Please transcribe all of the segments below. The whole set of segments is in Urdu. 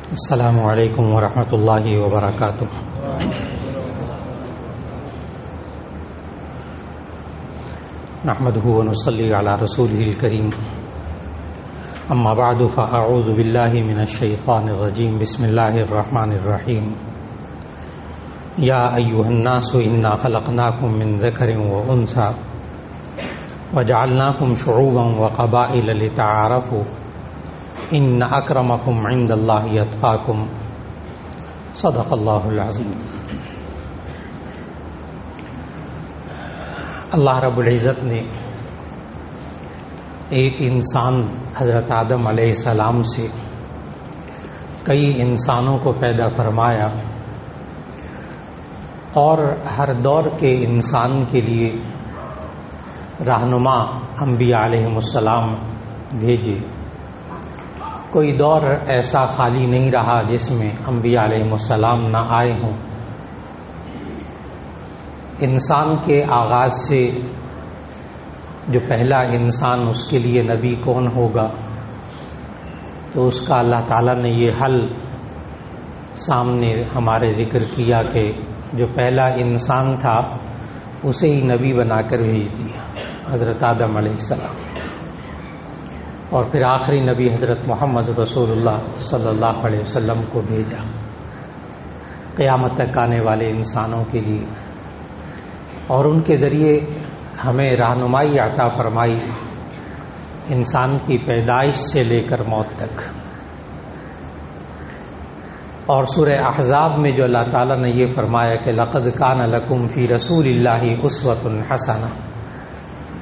السلام علیکم ورحمۃ اللہ وبرکاتہ۔ نحمده ونصلی علی رسوله الکریم، اما بعد فاعوذ باللہ من الشیطان الرجیم، بسم اللہ الرحمن الرحیم۔ یا ایھا الناس انا خلقناکم من ذکر وانثی وجعلناکم شعوبا وقبائل لتعارفوا ان اکرمکم عند اللہ اتقاکم، صدق اللہ العظیم۔ اللہ رب العزت نے ایک انسان حضرت آدم علیہ السلام سے کئی انسانوں کو پیدا فرمایا اور ہر دور کے انسان کے لیے رہنما انبیاء علیہم السلام بھیجے۔ کوئی دور ایسا خالی نہیں رہا جس میں انبیاء علیہم السلام نہ آئے ہوں۔ انسان کے آغاز سے جو پہلا انسان، اس کے لیے نبی کون ہوگا، تو اس کا اللہ تعالیٰ نے یہ حل سامنے ہمارے ذکر کیا کہ جو پہلا انسان تھا اسے ہی نبی بنا کر بھیج دیا، حضرت آدم علیہ السلام، اور پھر آخری نبی حضرت محمد رسول اللہ صلی اللہ علیہ وسلم کو بھیجا قیامت تک آنے والے انسانوں کے لیے، اور ان کے ذریعے ہمیں رہنمائی عطا فرمائی انسان کی پیدائش سے لے کر موت تک۔ اور سورہ احزاب میں جو اللہ تعالیٰ نے یہ فرمایا کہ لقد کان لکم فی رسول اللہ اسوۃ حسنہ،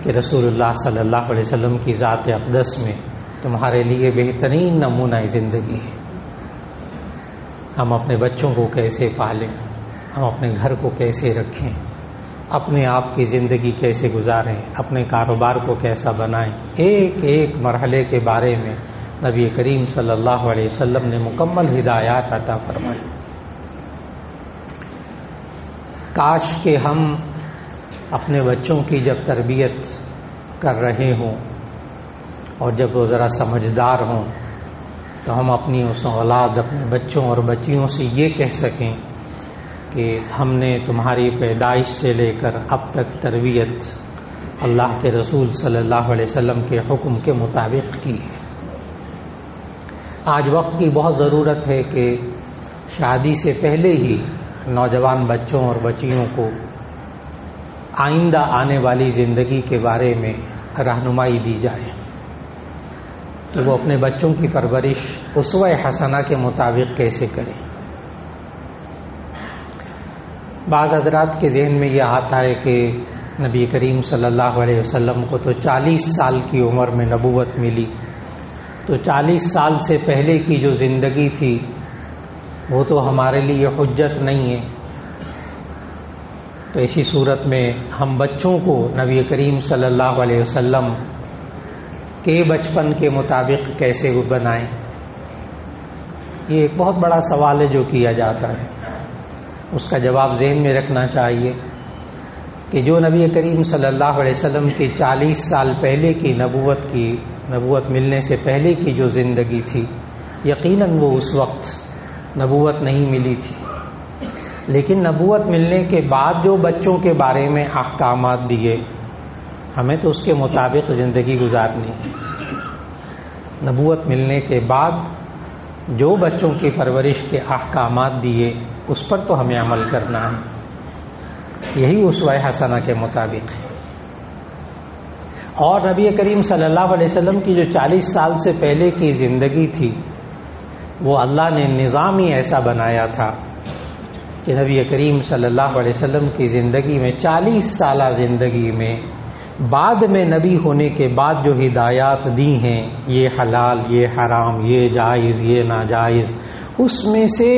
کہ رسول اللہ صلی اللہ علیہ وسلم کی ذات اقدس میں تمہارے لیے بہترین نمونہ زندگی ہے۔ ہم اپنے بچوں کو کیسے پالیں، ہم اپنے گھر کو کیسے رکھیں، اپنے آپ کی زندگی کیسے گزاریں، اپنے کاروبار کو کیسا بنائیں، ایک ایک مرحلے کے بارے میں نبی کریم صلی اللہ علیہ وسلم نے مکمل ہدایات عطا فرمائی۔ کاش کہ ہم اپنے بچوں کی جب تربیت کر رہے ہوں اور جب وہ ذرا سمجھدار ہوں تو ہم اپنی اس اولاد، اپنے بچوں اور بچیوں سے یہ کہہ سکیں کہ ہم نے تمہاری پیدائش سے لے کر اب تک تربیت اللہ کے رسول صلی اللہ علیہ وسلم کے حکم کے مطابق کی ہے۔ آج وقت کی بہت ضرورت ہے کہ شادی سے پہلے ہی نوجوان بچوں اور بچیوں کو آئندہ آنے والی زندگی کے بارے میں رہنمائی دی جائے کہ وہ اپنے بچوں کی پرورش اسوہ حسنہ کے مطابق کیسے کریں۔ بعض حضرات کے ذہن میں یہ آتا ہے کہ نبی کریم صلی اللہ علیہ وسلم کو تو 40 سال کی عمر میں نبوت ملی، تو 40 سال سے پہلے کی جو زندگی تھی وہ تو ہمارے لیے حجت نہیں ہے۔ تو اسی صورت میں ہم بچوں کو نبی کریم صلی اللہ علیہ وسلم کے بچپن کے مطابق کیسے بنائیں، یہ ایک بہت بڑا سوال ہے جو کیا جاتا ہے۔ اس کا جواب ذہن میں رکھنا چاہیے کہ جو نبی کریم صلی اللہ علیہ وسلم کی 40 سال پہلے کی نبوت ملنے سے پہلے کی جو زندگی تھی، یقیناً وہ اس وقت نبوت نہیں ملی تھی، لیکن نبوت ملنے کے بعد جو بچوں کے بارے میں احکامات دیے، ہمیں تو اس کے مطابق زندگی گزارنی ہے۔ نبوت ملنے کے بعد جو بچوں کی پرورش کے احکامات دیے اس پر تو ہمیں عمل کرنا ہے، یہی اسوہ حسنہ کے مطابق ہے۔ اور نبی کریم صلی اللہ علیہ وسلم کی جو 40 سال سے پہلے کی زندگی تھی وہ اللہ نے نظام ہی ایسا بنایا تھا کہ نبی کریم صلی اللہ علیہ وسلم کی زندگی میں 40 سالہ زندگی میں بعد میں نبی ہونے کے بعد جو ہدایات دی ہیں، یہ حلال، یہ حرام، یہ جائز، یہ ناجائز، اس میں سے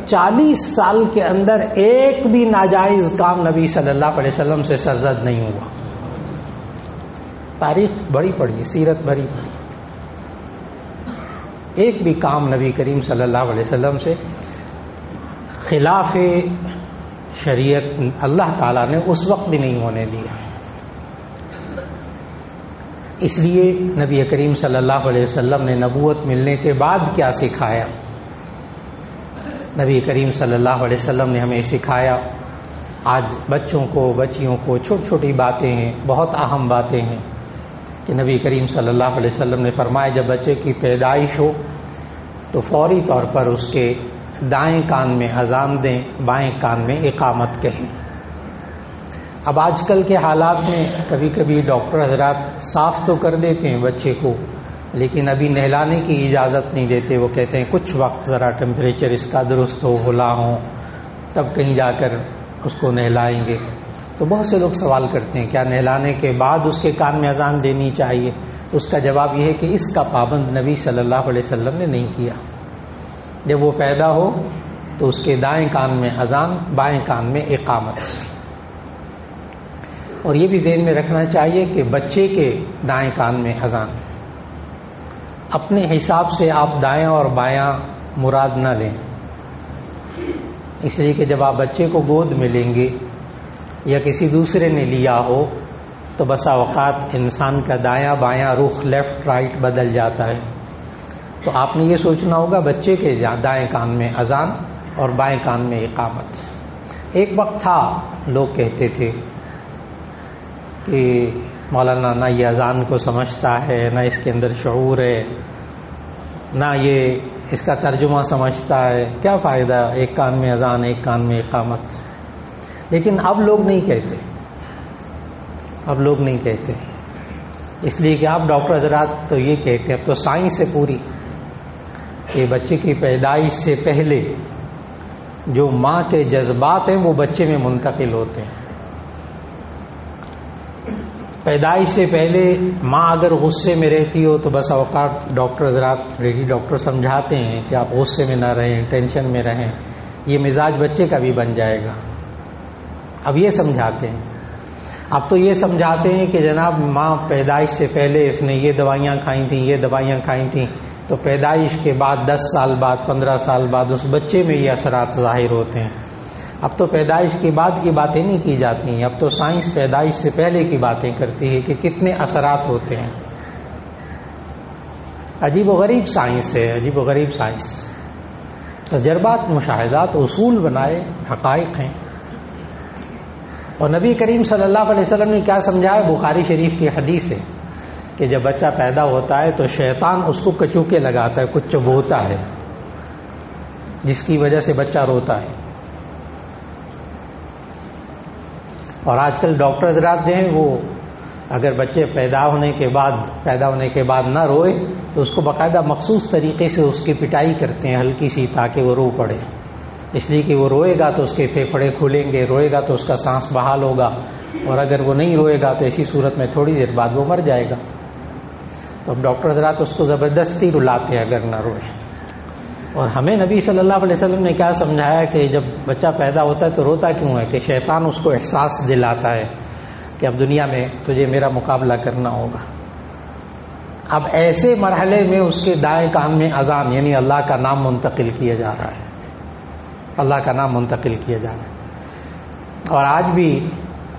40 سال کے اندر ایک بھی ناجائز کام نبی صلی اللہ علیہ وسلم سے سرزد نہیں ہوا۔ تاریخ بڑی پڑی، سیرت بڑی پڑی، ایک بھی کام نبی کریم صلی اللہ علیہ وسلم سے خلاف شریعت اللہ تعالیٰ نے اس وقت بھی نہیں ہونے دیا۔ اس لیے نبی کریم صلی اللہ علیہ وسلم نے نبوت ملنے کے بعد کیا سکھایا؟ نبی کریم صلی اللہ علیہ وسلم نے ہمیں سکھایا. آج بچوں کو بچیوں کو چھوٹی چھوٹی باتیں ہیں، بہت اہم باتیں ہیں کہ نبی کریم صلی اللہ علیہ وسلم نے فرمایا جب بچے کی پیدائش ہو تو فوری طور پر اس کے دائیں کان میں اذان دیں، بائیں کان میں اقامت کہیں. اب آج کل کے حالات میں کبھی کبھی ڈاکٹر حضرات صاف تو کر دیتے ہیں بچے کو، لیکن ابھی نہلانے کی اجازت نہیں دیتے. وہ کہتے ہیں کچھ وقت ذرا ٹمپریچر اس کا درست ہو، کھلا ہو، تب کہیں جا کر اس کو نہلائیں گے. تو بہت سے لوگ سوال کرتے ہیں کیا نہلانے کے بعد اس کے کان میں اذان دینی چاہیے؟ تو اس کا جواب یہ ہے کہ اس کا پابند نبی صلی اللہ علیہ وسلم نے نہیں کیا. جب وہ پیدا ہو تو اس کے دائیں کان میں اذان، بائیں کان میں اقامت. اور یہ بھی ذہن میں رکھنا چاہیے کہ بچے کے دائیں کان میں اذان. اپنے حساب سے آپ دائیں اور بایاں مراد نہ لیں، اس لیے کہ جب آپ بچے کو گود میں لیں گے یا کسی دوسرے نے لیا ہو تو بسا اوقات انسان کا دایاں بایاں رخ لیفٹ رائٹ بدل جاتا ہے. تو آپ نے یہ سوچنا ہوگا بچے کے دائیں کان میں اذان اور بائیں کان میں اقامت. ایک وقت تھا لوگ کہتے تھے کہ مولانا نہ یہ اذان کو سمجھتا ہے، نہ اس کے اندر شعور ہے، نہ یہ اس کا ترجمہ سمجھتا ہے، کیا فائدہ ایک کان میں اذان ایک کان میں اقامت. لیکن اب لوگ نہیں کہتے، اب لوگ نہیں کہتے، اس لیے کہ آپ ڈاکٹر حضرات تو یہ کہتے ہیں، اب تو سائنس ہے پوری، کہ بچے کی پیدائش سے پہلے جو ماں کے جذبات ہیں وہ بچے میں منتقل ہوتے ہیں. پیدائش سے پہلے ماں اگر غصے میں رہتی ہو تو بس اوقات ڈاکٹر حضرات لیڈی ڈاکٹر سمجھاتے ہیں کہ آپ غصے میں نہ رہیں، ٹینشن میں رہیں، یہ مزاج بچے کا بھی بن جائے گا. اب یہ سمجھاتے ہیں. اب تو یہ سمجھاتے ہیں کہ جناب ماں پیدائش سے پہلے اس نے یہ دوائیاں کھائی تھیں، یہ دوائیاں کھائی تھیں، تو پیدائش کے بعد 10 سال بعد 15 سال بعد اس بچے میں یہ اثرات ظاہر ہوتے ہیں. اب تو پیدائش کے بعد کی باتیں نہیں کی جاتی ہیں، اب تو سائنس پیدائش سے پہلے کی باتیں کرتی ہے کہ کتنے اثرات ہوتے ہیں. عجیب و غریب سائنس ہے، عجیب و غریب سائنس. تجربات، مشاہدات، اصول بنائے حقائق ہیں. اور نبی کریم صلی اللہ علیہ وسلم نے کیا سمجھایا؟ بخاری شریف کی حدیث ہے کہ جب بچہ پیدا ہوتا ہے تو شیطان اس کو کچوکے لگاتا ہے، کچھ چبوتا ہے، جس کی وجہ سے بچہ روتا ہے. اور آج کل ڈاکٹر حضرات جو ہیں وہ اگر بچے پیدا ہونے کے بعد نہ روئے تو اس کو باقاعدہ مخصوص طریقے سے اس کی پٹائی کرتے ہیں ہلکی سی، تاکہ وہ رو پڑے. اس لیے کہ وہ روئے گا تو اس کے پھیپھڑے کھلیں گے، روئے گا تو اس کا سانس بحال ہوگا، اور اگر وہ نہیں روئے گا تو ایسی صورت میں تھوڑی دیر بعد وہ مر جائے گا. تو اب ڈاکٹر حضرات اس کو زبردستی رلاتے ہیں اگر نہ روئے. اور ہمیں نبی صلی اللہ علیہ وسلم نے کیا سمجھایا کہ جب بچہ پیدا ہوتا ہے تو روتا کیوں ہے؟ کہ شیطان اس کو احساس دلاتا ہے کہ اب دنیا میں تجھے میرا مقابلہ کرنا ہوگا. اب ایسے مرحلے میں اس کے دائیں کان میں اذان یعنی اللہ کا نام منتقل کیا جا رہا ہے، اللہ کا نام منتقل کیا جا رہا ہے. اور آج بھی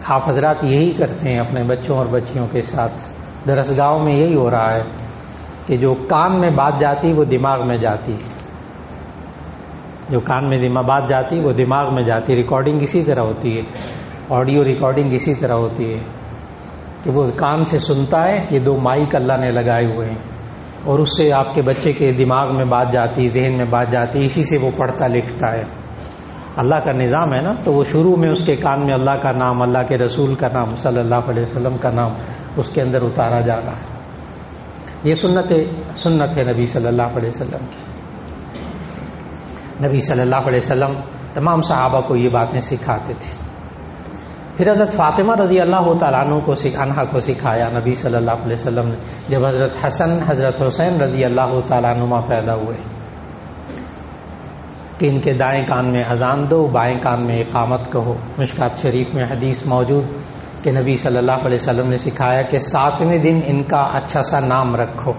آپ حضرات یہی کرتے ہیں اپنے بچوں اور بچیوں کے ساتھ. درسگاہوں میں یہی ہو رہا ہے کہ جو کان میں بات جاتی وہ دماغ میں جاتی ہے، جو کان میں بات جاتی وہ دماغ میں جاتی. ریکارڈنگ اسی طرح ہوتی ہے، آڈیو ریکارڈنگ اسی طرح ہوتی ہے کہ وہ کان سے سنتا ہے. یہ 2 مائک اللہ نے لگائے ہوئے ہیں اور اس سے آپ کے بچے کے دماغ میں بات جاتی، ذہن میں بات جاتی، اسی سے وہ پڑھتا لکھتا ہے. اللہ کا نظام ہے نا. تو وہ شروع میں اس کے کان میں اللہ کا نام، اللہ کے رسول کا نام صلی اللہ علیہ وسلم کا نام اس کے اندر اتارا جا رہا ہے. یہ سنت ہے نبی صلی اللہ علیہ وسلم کی. نبی صلی اللہ علیہ وسلم تمام صحابہ کو یہ باتیں سکھاتے تھے. پھر حضرت فاطمہ رضی اللہ تعالیٰ عنہ کو سکھایا نبی صلی اللہ علیہ وسلم نے جب حضرت حسن حضرت حسین رضی اللہ تعالیٰ عنہما پیدا ہوئے کہ ان کے دائیں کان میں اذان دو، بائیں کان میں اقامت کہو. مشکات شریف میں حدیث موجود کہ نبی صلی اللہ علیہ وسلم نے سکھایا کہ 7ویں دن ان کا اچھا سا نام رکھو،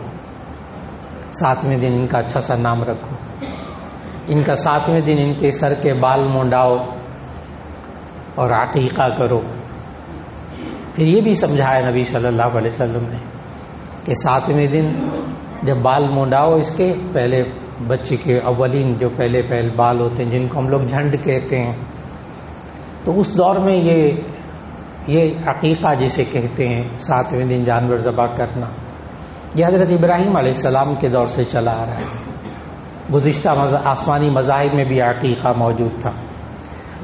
7ویں دن ان کا اچھا سا نام رکھو. ان کا 7ویں دن ان کے سر کے بال منڈاؤ اور عقیقہ کرو. پھر یہ بھی سمجھایا نبی صلی اللہ علیہ وسلم نے کہ 7ویں دن جب بال منڈاؤ اس کے پہلے بچے کے اولین جو پہلے بال ہوتے ہیں جن کو ہم لوگ جھنڈ کہتے ہیں، تو اس دور میں یہ عقیقہ جسے کہتے ہیں 7ویں دن جانور ذبح کرنا، یہ حضرت ابراہیم علیہ السلام کے دور سے چلا آ رہا ہے۔ گزشتہ آسمانی مذاہب میں بھی عقیقہ موجود تھا،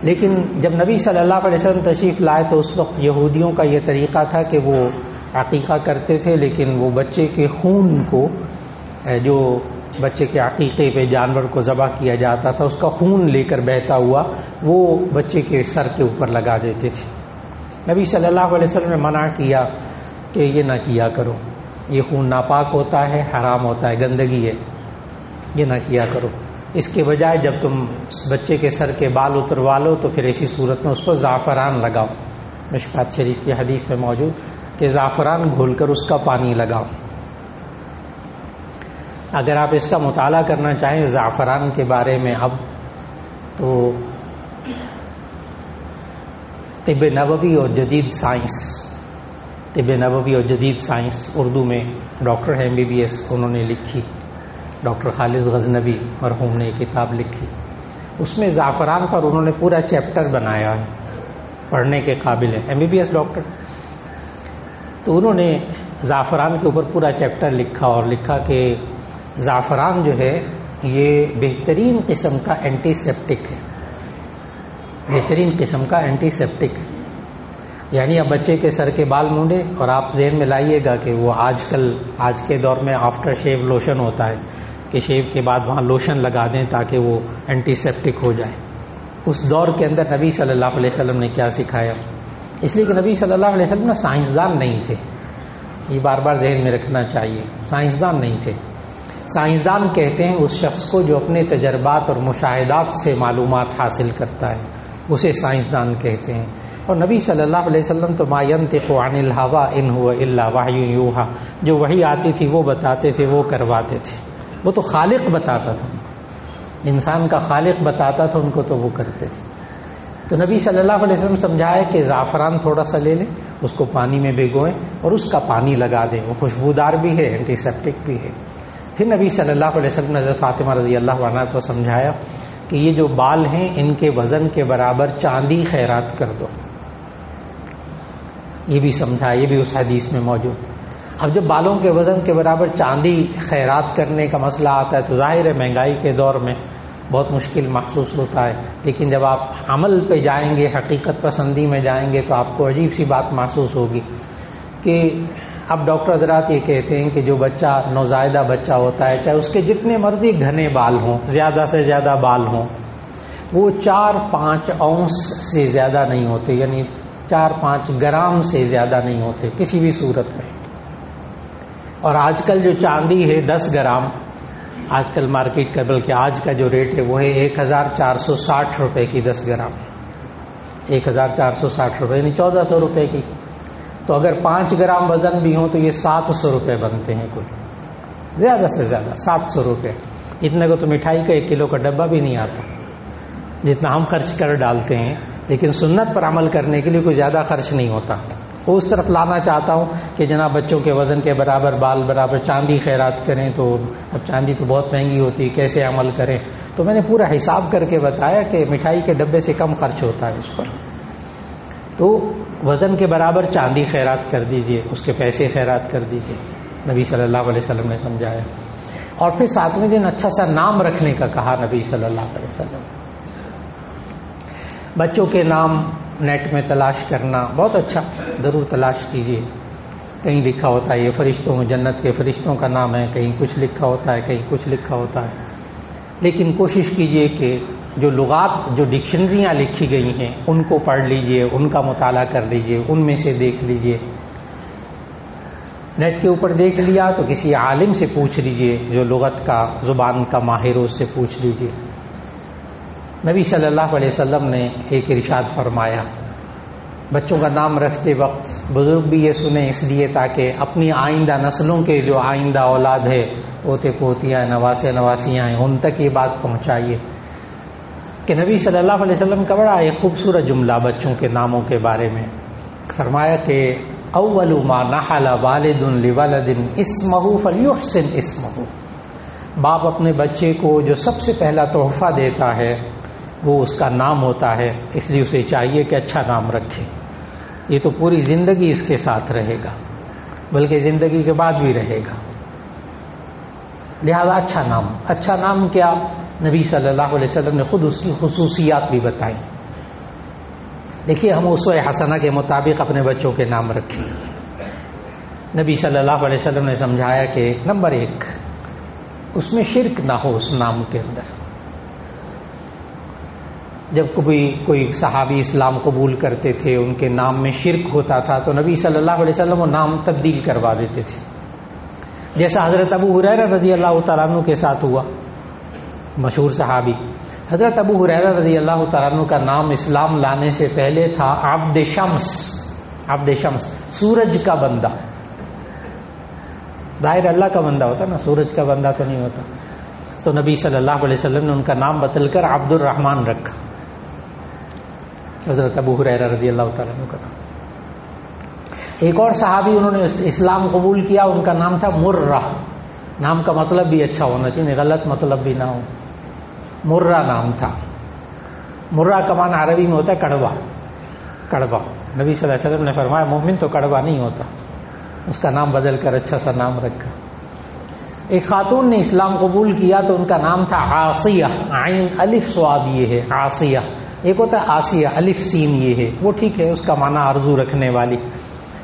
لیکن جب نبی صلی اللہ علیہ وسلم تشریف لائے تو اس وقت یہودیوں کا یہ طریقہ تھا کہ وہ عقیقہ کرتے تھے، لیکن وہ بچے کے خون کو، جو بچے کے عقیقے پہ جانور کو ذبح کیا جاتا تھا، اس کا خون لے کر بہتا ہوا وہ بچے کے سر کے اوپر لگا دیتے تھے۔ نبی صلی اللہ علیہ وسلم نے منع کیا کہ یہ نہ کیا کرو، یہ خون ناپاک ہوتا ہے، حرام ہوتا ہے، گندگی ہے، یہ نہ کیا کرو۔ اس کے بجائے جب تم بچے کے سر کے بال اتروا لو تو پھر ایسی صورت میں اس پر زعفران لگاؤ، مشکات شریف کی حدیث میں موجود کہ زعفران گھول کر اس کا پانی لگاؤ۔ اگر آپ اس کا مطالعہ کرنا چاہیں زعفران کے بارے میں اب، تو طب نبوی اور جدید سائنس، طب نبوی اور جدید سائنس اردو میں ڈاکٹر ہیں MBBS، انہوں نے لکھی، ڈاکٹر خالد غزنوی مرحوم نے یہ کتاب لکھی، اس میں زعفران پر انہوں نے پورا چیپٹر بنایا ہے، پڑھنے کے قابل ہے، MBBS ڈاکٹر۔ تو انہوں نے زعفران کے اوپر پورا چیپٹر لکھا اور لکھا کہ زعفران جو ہے یہ بہترین قسم کا اینٹی سیپٹک ہے، بہترین قسم کا اینٹی سیپٹک ہے۔ یعنی اب بچے کے سر کے بال مونڈے، اور آپ ذہن میں لائیے گا کہ وہ آج کے دور میں آفٹر شیو لوشن ہوتا ہے کہ شیو کے بعد وہاں لوشن لگا دیں تاکہ وہ اینٹی سیپٹک ہو جائے۔ اس دور کے اندر نبی صلی اللہ علیہ وسلم نے کیا سکھایا؟ اس لیے کہ نبی صلی اللہ علیہ وسلم سائنسدان نہیں تھے، یہ بار بار ذہن میں رکھنا چاہیے، سائنسدان نہیں تھے۔ سائنسدان کہتے ہیں اس شخص کو جو اپنے تجربات اور مشاہدات سے معلومات حاصل کرتا ہے، اسے سائنسدان کہتے ہیں۔ اور نبی صلی اللہ علیہ وسلم تو ما ینطق عن الہویٰ ان هو الا وحی یوحیٰ، جو وحی آتی تھی وہ بتاتے تھے، وہ کرواتے تھے، وہ تو خالق بتاتا تھا، انسان کا خالق بتاتا تھا ان کو، تو وہ کرتے تھے۔ تو نبی صلی اللہ علیہ وسلم سمجھائے کہ زعفران تھوڑا سا لے لیں، اس کو پانی میں بھگوئیں اور اس کا پانی لگا دیں، وہ خوشبودار بھی ہے، اینٹی سیپٹک بھی ہے۔ پھر نبی صلی اللہ علیہ وسلم نے حضرت فاطمہ رضی اللہ عنہا کو سمجھایا کہ یہ جو بال ہیں ان کے وزن کے برابر چاندی خیرات کر دو، یہ بھی سمجھایا، یہ بھی اس حدیث میں موجود۔ اب جب بالوں کے وزن کے برابر چاندی خیرات کرنے کا مسئلہ آتا ہے تو ظاہر ہے مہنگائی کے دور میں بہت مشکل محسوس ہوتا ہے، لیکن جب آپ عمل پہ جائیں گے، حقیقت پسندی میں جائیں گے، تو آپ کو عجیب سی بات محسوس ہوگی کہ اب ڈاکٹر حضرات یہ کہتے ہیں کہ جو بچہ نوزائیدہ بچہ ہوتا ہے، چاہے اس کے جتنے مرضی گھنے بال ہوں، زیادہ سے زیادہ بال ہوں، وہ 4-5 اونس سے زیادہ نہیں ہوتے، یعنی 4-5 گرام سے زیادہ نہیں ہوتے کسی بھی صورت میں۔ اور آج کل جو چاندی ہے 10 گرام، آج کل مارکیٹ کا، بلکہ آج کا جو ریٹ ہے وہ ہے 1460 روپے کی 10 گرام، 1460 روپے یعنی 1400 روپے کی۔ تو اگر 5 گرام وزن بھی ہوں تو یہ 700 روپے بنتے ہیں، کل زیادہ سے زیادہ 700 روپے۔ اتنے کو تو مٹھائی کا 1 کلو کا ڈبہ بھی نہیں آتا جتنا ہم خرچ کر ڈالتے ہیں، لیکن سنت پر عمل کرنے کے لیے کوئی زیادہ خرچ نہیں ہوتا۔ وہ اس طرف لانا چاہتا ہوں کہ جناب بچوں کے وزن کے برابر بال برابر چاندی خیرات کریں، تو اب چاندی تو بہت مہنگی ہوتی ہے، کیسے عمل کریں؟ تو میں نے پورا حساب کر کے بتایا کہ مٹھائی کے ڈبے سے کم خرچ ہوتا ہے اس پر، تو وزن کے برابر چاندی خیرات کر دیجئے، اس کے پیسے خیرات کر دیجئے، نبی صلی اللہ علیہ وسلم نے سمجھایا۔ اور پھر 7ویں دن اچھا سا نام رکھنے کا کہا نبی صلی اللہ علیہ وسلم۔ بچوں کے نام نیٹ میں تلاش کرنا بہت اچھا، ضرور تلاش کیجیے، کہیں لکھا ہوتا ہے یہ فرشتوں، جنت کے فرشتوں کا نام ہے، کہیں کچھ لکھا ہوتا ہے، کہیں کچھ لکھا ہوتا ہے، لیکن کوشش کیجیے کہ جو لغات، جو ڈکشنریاں لکھی گئی ہیں ان کو پڑھ لیجئے، ان کا مطالعہ کر لیجئے، ان میں سے دیکھ لیجئے۔ نیٹ کے اوپر دیکھ لیا تو کسی عالم سے پوچھ لیجئے جو لغت کا، زبان کا ماہر ہو، اس سے پوچھ لیجئے۔ نبی صلی اللہ علیہ وسلم نے ایک ارشاد فرمایا، بچوں کا نام رکھتے وقت بزرگ بھی یہ سنیں اس لیے تاکہ اپنی آئندہ نسلوں کے جو آئندہ اولاد ہے، پوتے پوتیاں، نواسے نواسیاں ہیں، ان تک یہ بات پہنچائیے کہ نبی صلی اللہ علیہ وسلم کا بڑا ایک خوبصورت جملہ بچوں کے ناموں کے بارے میں فرمایا کہ اول ما نحل والد لولد اسمہ فلیحسن اسمہ، باپ اپنے بچے کو جو سب سے پہلا تحفہ دیتا ہے وہ اس کا نام ہوتا ہے، اس لیے اسے چاہیے کہ اچھا نام رکھے. یہ تو پوری زندگی اس کے ساتھ رہے گا، بلکہ زندگی کے بعد بھی رہے گا. لہذا اچھا نام کیا؟ نبی صلی اللہ علیہ وسلم نے خود اس کی خصوصیات بھی بتائی. دیکھیے، ہم اسوہ حسنہ کے مطابق اپنے بچوں کے نام رکھیں. نبی صلی اللہ علیہ وسلم نے سمجھایا کہ نمبر 1، اس میں شرک نہ ہو اس نام کے اندر. جب کوئی صحابی اسلام قبول کرتے تھے، ان کے نام میں شرک ہوتا تھا تو نبی صلی اللہ علیہ وسلم وہ نام تبدیل کروا دیتے تھے، جیسا حضرت ابو ہریرہ رضی اللہ تعالیٰ عنہ کے ساتھ ہوا. مشہور صحابی حضرت ابو ہریرہ رضی اللہ تعالیٰ عنہ کا نام اسلام لانے سے پہلے تھا عبد شمس، سورج کا بندہ. ظاہر اللہ کا بندہ ہوتا نا، سورج کا بندہ تو نہیں ہوتا. تو نبی صلی اللہ علیہ وسلم نے ان کا نام بدل کر عبد الرحمن رکھا، حضرت ابو ہریرہ رضی اللہ تعالیٰ عنہ کا نام. ایک اور صحابی انہوں نے اسلام قبول کیا، ان کا نام تھا مرہ. نام کا مطلب بھی اچھا ہونا چاہیے، غلط مطلب بھی نہ ہو. مرہ نام تھا. مرہ کا معنی عربی میں ہوتا ہے کڑوا. نبی صلی اللہ علیہ وسلم نے فرمایا مومن تو کڑوا نہیں ہوتا. اس کا نام بدل کر اچھا سا نام رکھا. ایک خاتون نے اسلام قبول کیا تو ان کا نام تھا عاصیہ، عین الف صاد یہ ہے عاصیہ. ایک ہوتا ہے آسیہ، الف سین یہ ہے، وہ ٹھیک ہے، اس کا معنی آرزو رکھنے والی.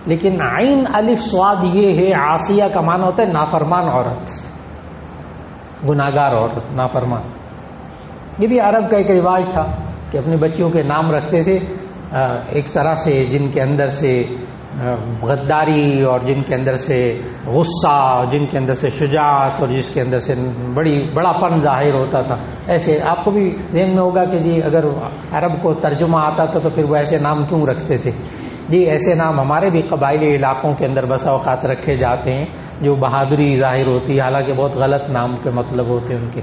لیکن عین الف صاد یہ ہے عاصیہ کا معنی ہوتا ہے نافرمان عورت، گناہگار عورت، نافرمان. یہ بھی عرب کا ایک رواج تھا کہ اپنے بچیوں کے نام رکھتے تھے ایک طرح سے جن کے اندر سے غداری اور جن کے اندر سے غصہ، جن کے اندر سے شجاعت اور جس کے اندر سے بڑا فن ظاہر ہوتا تھا. ایسے آپ کو بھی ذہن میں ہوگا کہ جی اگر عرب کو ترجمہ آتا تھا تو پھر وہ ایسے نام کیوں رکھتے تھے. جی ایسے نام ہمارے بھی قبائلی علاقوں کے اندر بسا اوقات رکھے جاتے ہیں جو بہادری ظاہر ہوتی ہے، حالانکہ بہت غلط نام کے مطلب ہوتے ہیں ان کے.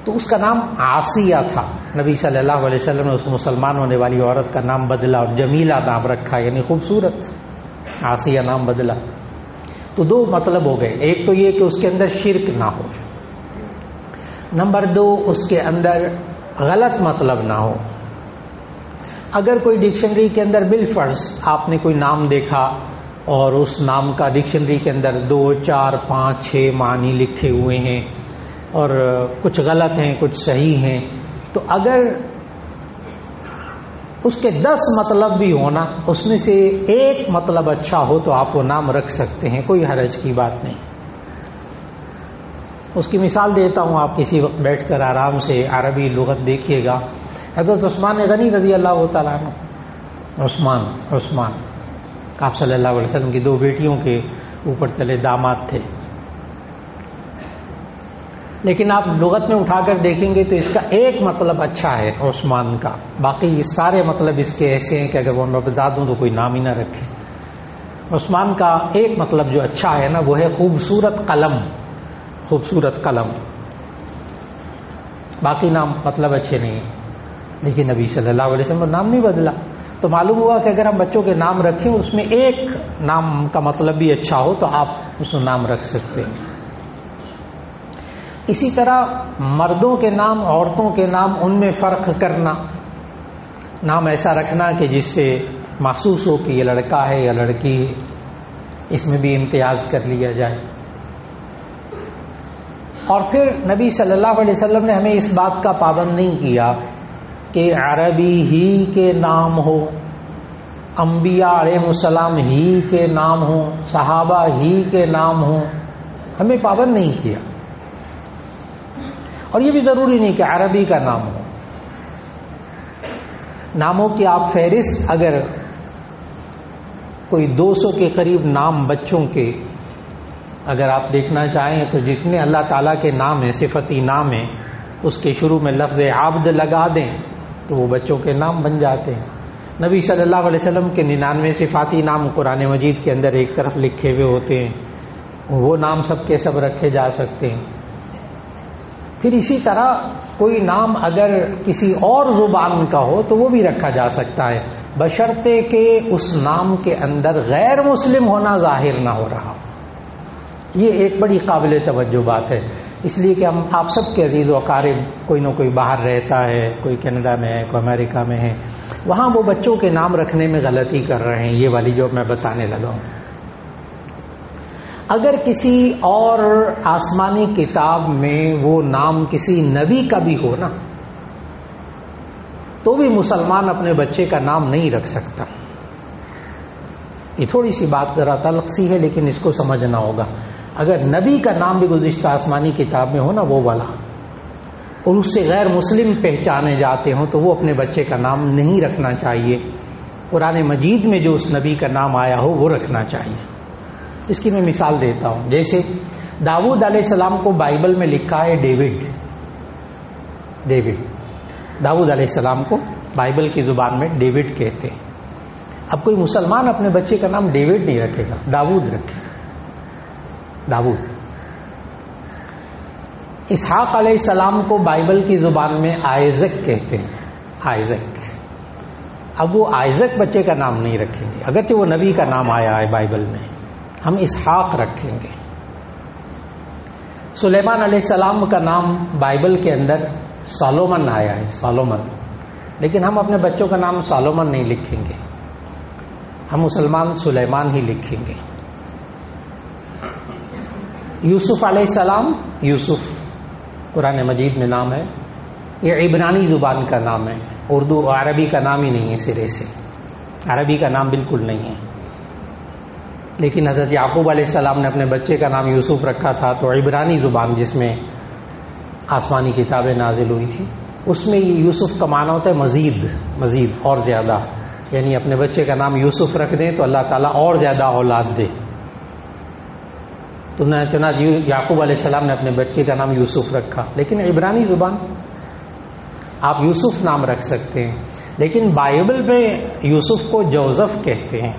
تو اس کا نام عاصیہ تھا. نبی صلی اللہ علیہ وسلم نے اس مسلمان ہونے والی عورت کا نام بدلا اور جمیلہ نام رکھا، یعنی خوبصورت. عاصیہ نام بدلا. تو 2 مطلب ہو گئے. ایک تو یہ کہ اس کے اندر شرک نہ ہو، نمبر 2 اس کے اندر غلط مطلب نہ ہو. اگر کوئی ڈکشنری کے اندر بالفرض آپ نے کوئی نام دیکھا اور اس نام کا ڈکشنری کے اندر 2 4 5 6 معنی لکھے ہوئے ہیں اور کچھ غلط ہیں کچھ صحیح ہیں، تو اگر اس کے 10 مطلب بھی ہونا، اس میں سے ایک مطلب اچھا ہو تو آپ وہ نام رکھ سکتے ہیں، کوئی حرج کی بات نہیں. اس کی مثال دیتا ہوں، آپ کسی وقت بیٹھ کر آرام سے عربی لغت دیکھیے گا. حضرت عثمان غنی رضی اللہ تعالیٰ عنہ، عثمان آپ صلی اللہ علیہ وسلم کی 2 بیٹیوں کے اوپر تلے داماد تھے. لیکن آپ لغت میں اٹھا کر دیکھیں گے تو اس کا ایک مطلب اچھا ہے عثمان کا، باقی سارے مطلب اس کے ایسے ہیں کہ اگر وہ میں بتا دوں تو کوئی نام ہی نہ رکھے. عثمان کا ایک مطلب جو اچھا ہے نا وہ ہے خوبصورت قلم. باقی نام مطلب اچھے نہیں ہیں. لیکن نبی صلی اللہ علیہ وسلم نام نہیں بدلا. تو معلوم ہوا کہ اگر ہم بچوں کے نام رکھیں اس میں ایک نام کا مطلب بھی اچھا ہو تو آپ اس میں نام رکھ سکتے ہیں. اسی طرح مردوں کے نام، عورتوں کے نام، ان میں فرق کرنا. نام ایسا رکھنا کہ جس سے محسوس ہو کہ یہ لڑکا ہے یا لڑکی ہے، اس میں بھی امتیاز کر لیا جائے. اور پھر نبی صلی اللہ علیہ وسلم نے ہمیں اس بات کا پابند نہیں کیا کہ عربی ہی کے نام ہو، انبیاء علیہ السلام ہی کے نام ہوں، صحابہ ہی کے نام ہوں. ہمیں پابند نہیں کیا. اور یہ بھی ضروری نہیں کہ عربی کا نام ہو. ناموں کی آپ فہرست اگر کوئی 200 کے قریب نام بچوں کے اگر آپ دیکھنا چاہیں تو جتنے اللہ تعالیٰ کے نام ہیں، صفتی نام ہیں، اس کے شروع میں لفظ عبد لگا دیں تو وہ بچوں کے نام بن جاتے ہیں. نبی صلی اللہ علیہ وسلم کے 99 صفاتی نام قرآن مجید کے اندر ایک طرف لکھے ہوئے ہوتے ہیں، وہ نام سب کے سب رکھے جا سکتے ہیں. پھر اسی طرح کوئی نام اگر کسی اور زبان کا ہو تو وہ بھی رکھا جا سکتا ہے، بشرطے کہ اس نام کے اندر غیر مسلم ہونا ظاہر نہ ہو رہا. یہ ایک بڑی قابل توجہ بات ہے، اس لیے کہ ہم آپ سب کے عزیز و اقارب کوئی نہ کوئی باہر رہتا ہے، کوئی کینیڈا میں ہے، کوئی امریکہ میں ہے، وہاں وہ بچوں کے نام رکھنے میں غلطی کر رہے ہیں، یہ والی جو میں بتانے لگا ہوں۔ اگر کسی اور آسمانی کتاب میں وہ نام کسی نبی کا بھی ہو نا، تو بھی مسلمان اپنے بچے کا نام نہیں رکھ سکتا۔ یہ تھوڑی سی بات ذرا تلخ سی ہے، لیکن اس کو سمجھنا ہوگا۔ اگر نبی کا نام بھی گزشتہ آسمانی کتاب میں ہو نا، وہ والا، اور اس سے غیر مسلم پہچانے جاتے ہوں، تو وہ اپنے بچے کا نام نہیں رکھنا چاہیے۔ قرآن مجید میں جو اس نبی کا نام آیا ہو وہ رکھنا چاہیے۔ اس کی میں مثال دیتا ہوں، جیسے داؤد علیہ السلام کو بائبل میں لکھا ہے ڈیوڈ۔ داؤد علیہ السلام کو بائبل کی زبان میں ڈیوڈ کہتے ہیں۔ اب کوئی مسلمان اپنے بچے کا نام ڈیوڈ نہیں رکھے گا، داؤد رکھے گا، داؤد۔ اسحاق علیہ السلام کو بائبل کی زبان میں آئزک کہتے ہیں، آئزک۔ اب وہ آئزک بچے کا نام نہیں رکھیں گے، اگرچہ وہ نبی کا نام آیا ہے بائبل میں، ہم اسحاق رکھیں گے۔ سلیمان علیہ السلام کا نام بائبل کے اندر سالومن آیا ہے، سالومن، لیکن ہم اپنے بچوں کا نام سالومن نہیں لکھیں گے، ہم مسلمان سلیمان ہی لکھیں گے۔ یوسف علیہ السلام، یوسف قرآن مجید میں نام ہے، یہ عبرانی زبان کا نام ہے، اردو عربی کا نام ہی نہیں ہے، سرے سے عربی کا نام بالکل نہیں ہے۔ لیکن حضرت یعقوب علیہ السلام نے اپنے بچے کا نام یوسف رکھا تھا، تو عبرانی زبان جس میں آسمانی کتابیں نازل ہوئی تھی، اس میں یہ یوسف کا معنی ہوتا ہے مزید اور زیادہ، یعنی اپنے بچے کا نام یوسف رکھ دیں تو اللہ تعالیٰ اور زیادہ اولاد دے۔ تو چنانچہ یعقوب علیہ السلام نے اپنے بچے کا نام یوسف رکھا، لیکن عبرانی زبان آپ یوسف نام رکھ سکتے ہیں، لیکن بائبل میں یوسف کو جوزف کہتے ہیں،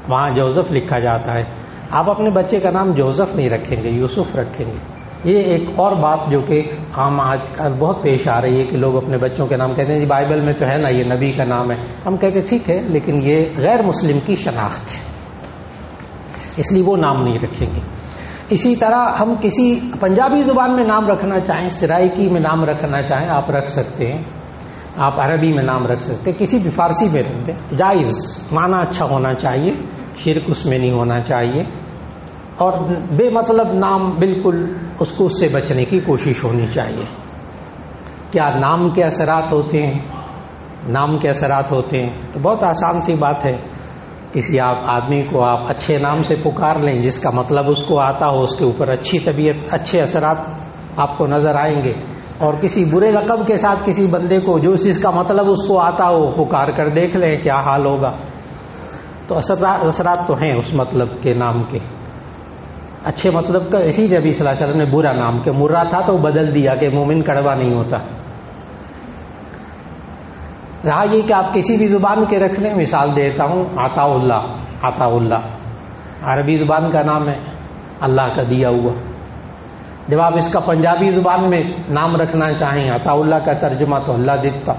وہاں جوزف لکھا جاتا ہے۔ آپ اپنے بچے کا نام جوزف نہیں رکھیں گے، یوسف رکھیں گے۔ یہ ایک اور بات جو کہ عام آج کل بہت پیش آ رہی ہے کہ لوگ اپنے بچوں کے نام کہتے ہیں جی بائبل میں تو ہے نا یہ نبی کا نام ہے، ہم کہتے ہیں ٹھیک ہے، لیکن یہ غیر مسلم کی شناخت ہے، اس لیے وہ نام نہیں رکھیں گے۔ اسی طرح ہم کسی پنجابی زبان میں نام رکھنا چاہیں، سرائکی میں نام رکھنا چاہیں، آپ رکھ سکتے ہیں، آپ عربی میں نام رکھ سکتے ہیں، کسی بھی فارسی میں رکھ دیں، جائز، معنی اچھا ہونا چاہیے، شرک اس میں نہیں ہونا چاہیے، اور بے مطلب نام بالکل اس کو اس سے بچنے کی کوشش ہونی چاہیے۔ کیا نام کے اثرات ہوتے ہیں؟ نام کے اثرات ہوتے ہیں تو بہت آسان سی بات ہے، کسی آدمی کو آپ اچھے نام سے پکار لیں جس کا مطلب اس کو آتا ہو، اس کے اوپر اچھی طبیعت، اچھے اثرات آپ کو نظر آئیں گے، اور کسی برے لقب کے ساتھ کسی بندے کو جو جس کا مطلب اس کو آتا ہو پکار کر دیکھ لیں کیا حال ہوگا۔ تو اثرات تو ہیں اس مطلب کے نام کے، اچھے مطلب کا۔ اسی نبی صلی اللہ علیہ وسلم نے برا نام کہ مرا تھا تو بدل دیا کہ مومن کڑوا نہیں ہوتا۔ رہا یہ کہ آپ کسی بھی زبان کے رکھ لیں، مثال دیتا ہوں، عطا اللہ عربی زبان کا نام ہے، اللہ کا دیا ہوا۔ جب آپ اس کا پنجابی زبان میں نام رکھنا چاہیں، عطا اللہ کا ترجمہ تو اللہ دیتا،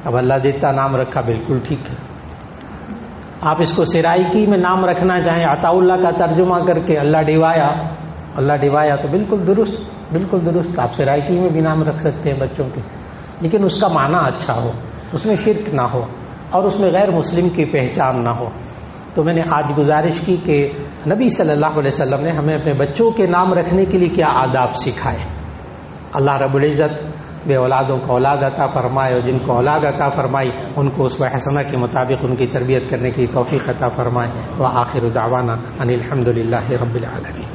اب اللہ دیتا نام رکھا، بالکل ٹھیک ہے۔ آپ اس کو سرائکی میں نام رکھنا چاہیں، عطا اللہ کا ترجمہ کر کے اللہ ڈیوایا تو بالکل درست، آپ سرائکی میں بھی نام رکھ سکتے ہیں بچوں کے، لیکن اس کا معنی اچھا ہو، اس میں شرک نہ ہو، اور اس میں غیر مسلم کی پہچان نہ ہو۔ تو میں نے آج گزارش کی کہ نبی صلی اللہ علیہ وسلم نے ہمیں اپنے بچوں کے نام رکھنے کے لیے کیا آداب سکھائے۔ اللہ رب العزت بے اولادوں کو اولاد عطا فرمائے، اور جن کو اولاد عطا فرمائی ان کو اس حسنہ کے مطابق ان کی تربیت کرنے کی توفیق عطا فرمائے۔ وآخر دعوانا ان الحمد للہ رب العالمین۔